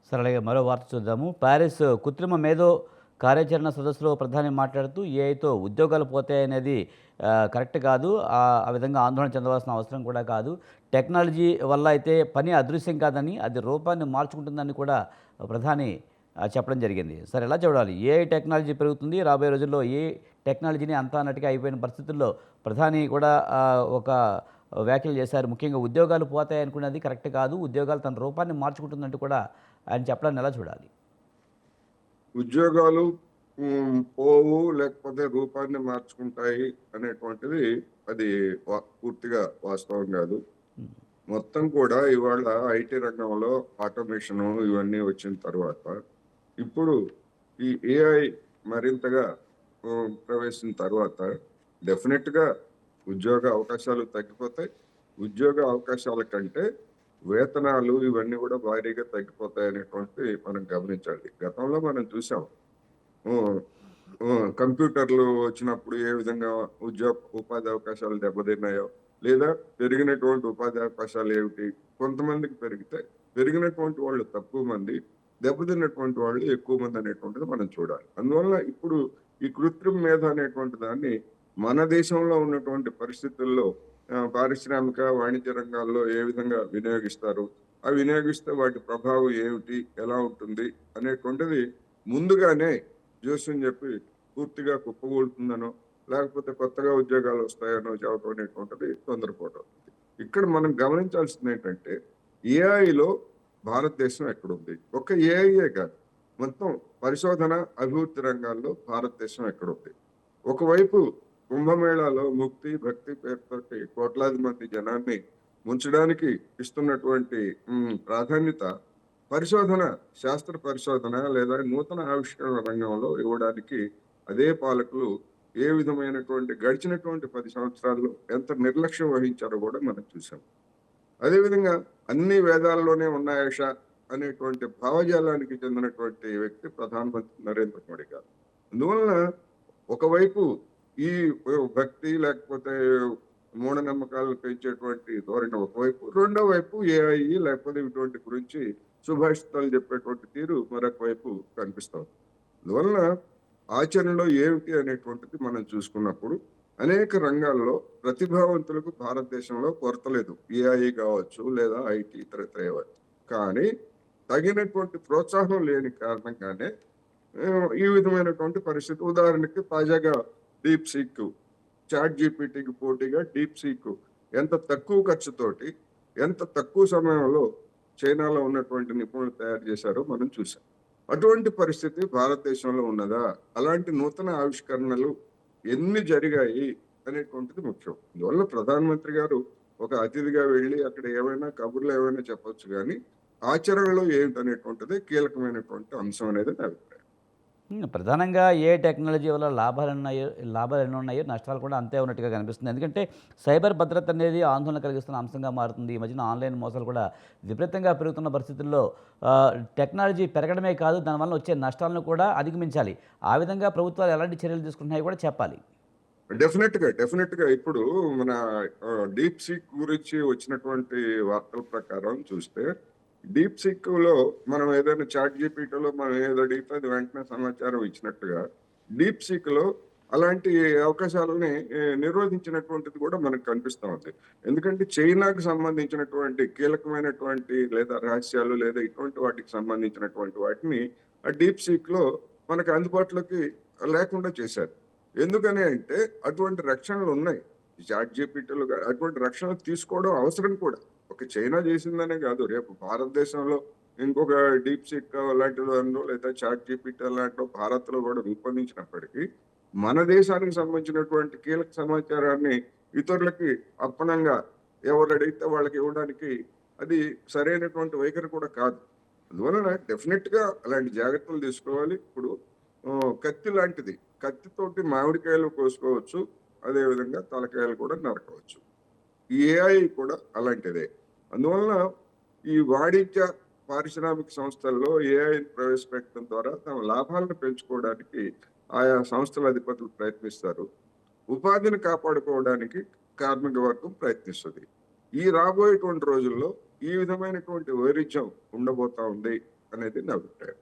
సరే అలాగే మరో వార్త చూద్దాము. ప్యారిస్ కృత్రిమ మేధో కార్యాచరణ సదస్సులో ప్రధాని మాట్లాడుతూ ఏఐతో ఉద్యోగాలు పోతాయనేది కరెక్ట్ కాదు. ఆ విధంగా ఆందోళన చెందవలసిన అవసరం కూడా కాదు. టెక్నాలజీ వల్ల అయితే పని అదృశ్యం కాదని, అది రూపాన్ని మార్చుకుంటుందని కూడా ప్రధాని చెప్పడం జరిగింది. సరే ఎలా చూడాలి? ఏఐ టెక్నాలజీ పెరుగుతుంది. రాబోయే రోజుల్లో ఏఐ టెక్నాలజీని అంతా అన్నట్టుగా అయిపోయిన పరిస్థితుల్లో ప్రధాని కూడా ఒక వ్యాఖ్యలు చేశారు. ముఖ్యంగా ఉద్యోగాలు పోతాయనుకున్నది కరెక్ట్ కాదు. ఉద్యోగాలు తన రూపాన్ని మార్చుకుంటుందంటూ కూడా ఆయన చెప్పడాన్ని ఎలా చూడాలి? ఉద్యోగాలు పోవు లేకపోతే రూపాన్ని మార్చుకుంటాయి అనేటువంటిది అది పూర్తిగా వాస్తవం కాదు. హ్మ్. మొత్తం కూడా ఇవాళ ఐటీ రంగంలో ఆటోమేషన్ ఇవన్నీ వచ్చిన తర్వాత ఇప్పుడు ఈ ఏఐ మరింతగా ప్రవేశించిన తర్వాత డెఫినెట్ గా ఉద్యోగ అవకాశాలు తగ్గిపోతాయి. ఉద్యోగ అవకాశాల కంటే వేతనాలు ఇవన్నీ కూడా భారీగా తగ్గిపోతాయి అనేటువంటి మనం గమనించాలి. గతంలో మనం చూసాం. హ్మ్. కంప్యూటర్లు వచ్చినప్పుడు ఏ విధంగా ఉపాధి అవకాశాలు దెబ్బతిన్నాయో, లేదా పెరిగినటువంటి ఉపాధి అవకాశాలు ఏమిటి? కొంతమందికి పెరిగితే, పెరిగినటువంటి వాళ్ళు తక్కువ మంది, దెబ్బతిన్నటువంటి వాళ్ళు ఎక్కువ మంది అనేటువంటిది మనం చూడాలి. అందువల్ల ఇప్పుడు ఈ కృత్రిమ మేధ అనేటువంటి దాన్ని మన దేశంలో ఉన్నటువంటి పరిస్థితుల్లో పారిశ్రామిక, వాణిజ్య రంగాల్లో ఏ విధంగా వినియోగిస్తారు? ఆ వినియోగిస్తే వాటి ప్రభావం ఏమిటి? ఎలా ఉంటుంది? అనేటువంటిది ముందుగానే జోస్యం చెప్పి పూర్తిగా కుప్పకూలుతుందనో, లేకపోతే కొత్తగా ఉద్యోగాలు వస్తాయనో చెప్పడం అనేటువంటిది తొందరపాటు. ఇక్కడ మనం గమనించాల్సింది ఏంటంటే, ఏఐలో భారతదేశం ఎక్కడుంది? ఒక్క ఏఐయే కాదు. మొత్తం పరిశోధన, అభివృద్ధి రంగాల్లో భారతదేశం ఎక్కడుంది? ఒకవైపు కుంభమేళాలో ముక్తి, భక్తి పేరుతోటి కోట్లాది మంది జనాన్ని ముంచడానికి ఇస్తున్నటువంటి ప్రాధాన్యత పరిశోధన, శాస్త్ర పరిశోధన లేదా నూతన ఆవిష్కరణ రంగంలో ఇవ్వడానికి అదే పాలకులు ఏ విధమైనటువంటి గడిచినటువంటి 10 సంవత్సరాల్లో ఎంత నిర్లక్ష్యం వహించారో కూడా మనం చూసాం. అదేవిధంగా అన్ని వేదాల్లోనే ఉన్నాయష అనేటువంటి భావజాలానికి చెందినటువంటి వ్యక్తి ప్రధానమంత్రి నరేంద్ర మోడీ గారు. అందువలన ఒకవైపు ఈ భక్తి లేకపోతే మూఢనమ్మకాలను పెంచేటువంటి ధోరణి ఒకవైపు, రెండో వైపు ఏఐ లేకపోతే ఇటువంటి గురించి సుభాషితాలు చెప్పేటువంటి తీరు మరొక వైపు కనిపిస్తుంది. అందువలన ఆచరణలో ఏమిటి అనేటువంటిది మనం చూసుకున్నప్పుడు అనేక రంగాల్లో ప్రతిభావంతులకు భారతదేశంలో కొరత లేదు. ఏఐ కావచ్చు లేదా ఐటీ ఇతర కానీ తగినటువంటి ప్రోత్సాహం లేని కారణంగానే ఈ విధమైనటువంటి పరిస్థితి. ఉదాహరణకి తాజాగా డీప్ సీక్, చాట్ జీపీటీకి పోటీగా డీప్ సీక్ ఎంత తక్కువ ఖర్చుతోటి, ఎంత తక్కువ సమయంలో చైనాలో ఉన్నటువంటి నిపుణులు తయారు చేశారో మనం చూసాం. అటువంటి పరిస్థితి భారతదేశంలో ఉన్నదా? అలాంటి నూతన ఆవిష్కరణలు ఎన్ని జరిగాయి అనేటువంటిది ముఖ్యం. అందువల్ల ప్రధానమంత్రి గారు ఒక అతిథిగా వెళ్ళి అక్కడ ఏమైనా కబుర్లు ఏమైనా చెప్పొచ్చు కానీ ఆచరణలో ఏంటనేటువంటిది కీలకమైనటువంటి అంశం అనేది నా అభిప్రాయం. ప్రధానంగా ఏ టెక్నాలజీ వల్ల లాభాలు ఎన్ని ఉన్నాయో నష్టాలు కూడా అంతే ఉన్నట్టుగా కనిపిస్తుంది. ఎందుకంటే సైబర్ భద్రత అనేది ఆందోళన కలిగిస్తున్న అంశంగా మారుతుంది. ఈ మధ్యన ఆన్‌లైన్ మోసాలు కూడా విపరీతంగా పెరుగుతున్న పరిస్థితుల్లో టెక్నాలజీ పెరగడమే కాదు, దానివల్ల వచ్చే నష్టాలను కూడా అధిగమించాలి. ఆ విధంగా ప్రభుత్వాలు ఎలాంటి చర్యలు తీసుకుంటున్నాయో కూడా చెప్పాలి. డెఫినెట్‌గా ఇప్పుడు మన డీప్ సీక్ గురించి వచ్చినటువంటి వార్తల ప్రకారం చూస్తే, డీప్ సీక్‌లో మనం ఏదైనా చాట్ జీపీటీలో మనం ఏది అడిగితే అది వెంటనే సమాచారం ఇచ్చినట్టుగా, డీప్ సీక్‌లో అలాంటి అవకాశాలని నిరోధించినటువంటిది కూడా మనకు కనిపిస్తా ఉంది. ఎందుకంటే చైనాకు సంబంధించినటువంటి కీలకమైనటువంటి లేదా రహస్యాలు లేదా ఇటువంటి వాటికి సంబంధించినటువంటి వాటిని ఆ డీప్ సీక్‌లో మనకు అందుబాటులోకి లేకుండా చేశారు. ఎందుకని అంటే అటువంటి రక్షణలున్నాయి. చాట్ జీపీటీలు అటువంటి రక్షణలు తీసుకోవడం అవసరం కూడా. ఒక చైనా చేసిందనే కాదు. రేపు భారతదేశంలో ఇంకొక డీప్ సీక్ లాంటిదో లేదా చాట్ జీపీటీ లాంటిదో భారత్‌లో కూడా రూపొందించినప్పటికీ, మన దేశానికి సంబంధించినటువంటి కీలక సమాచారాన్ని ఇతరులకి అప్పనంగా ఎవరు అడిగితే వాళ్ళకి ఇవ్వడానికి అది సరైనటువంటి వైఖరి కూడా కాదు. అందువలన డెఫినిట్‌గా అలాంటి జాగ్రత్తలు తీసుకోవాలి. ఇప్పుడు కత్తి లాంటిది. కత్తితోటి మామిడికాయలు కోసుకోవచ్చు. అదే విధంగా తలకాయలు కూడా నరకవచ్చు. ఈ ఏఐ కూడా అలాంటిదే. అందువలన ఈ వాణిజ్య, పారిశ్రామిక సంస్థల్లో ఏఐని ప్రవేశపెట్టడం ద్వారా తమ లాభాలను పెంచుకోవడానికి ఆయా సంస్థల అధిపతులు ప్రయత్నిస్తారు. ఉపాధిని కాపాడుకోవడానికి కార్మిక వర్గం ప్రయత్నిస్తది. ఈ రాబోయేటువంటి రోజుల్లో ఈ విధమైనటువంటి వైరుధ్యం ఉండబోతా ఉంది అనేది నా అభిప్రాయం.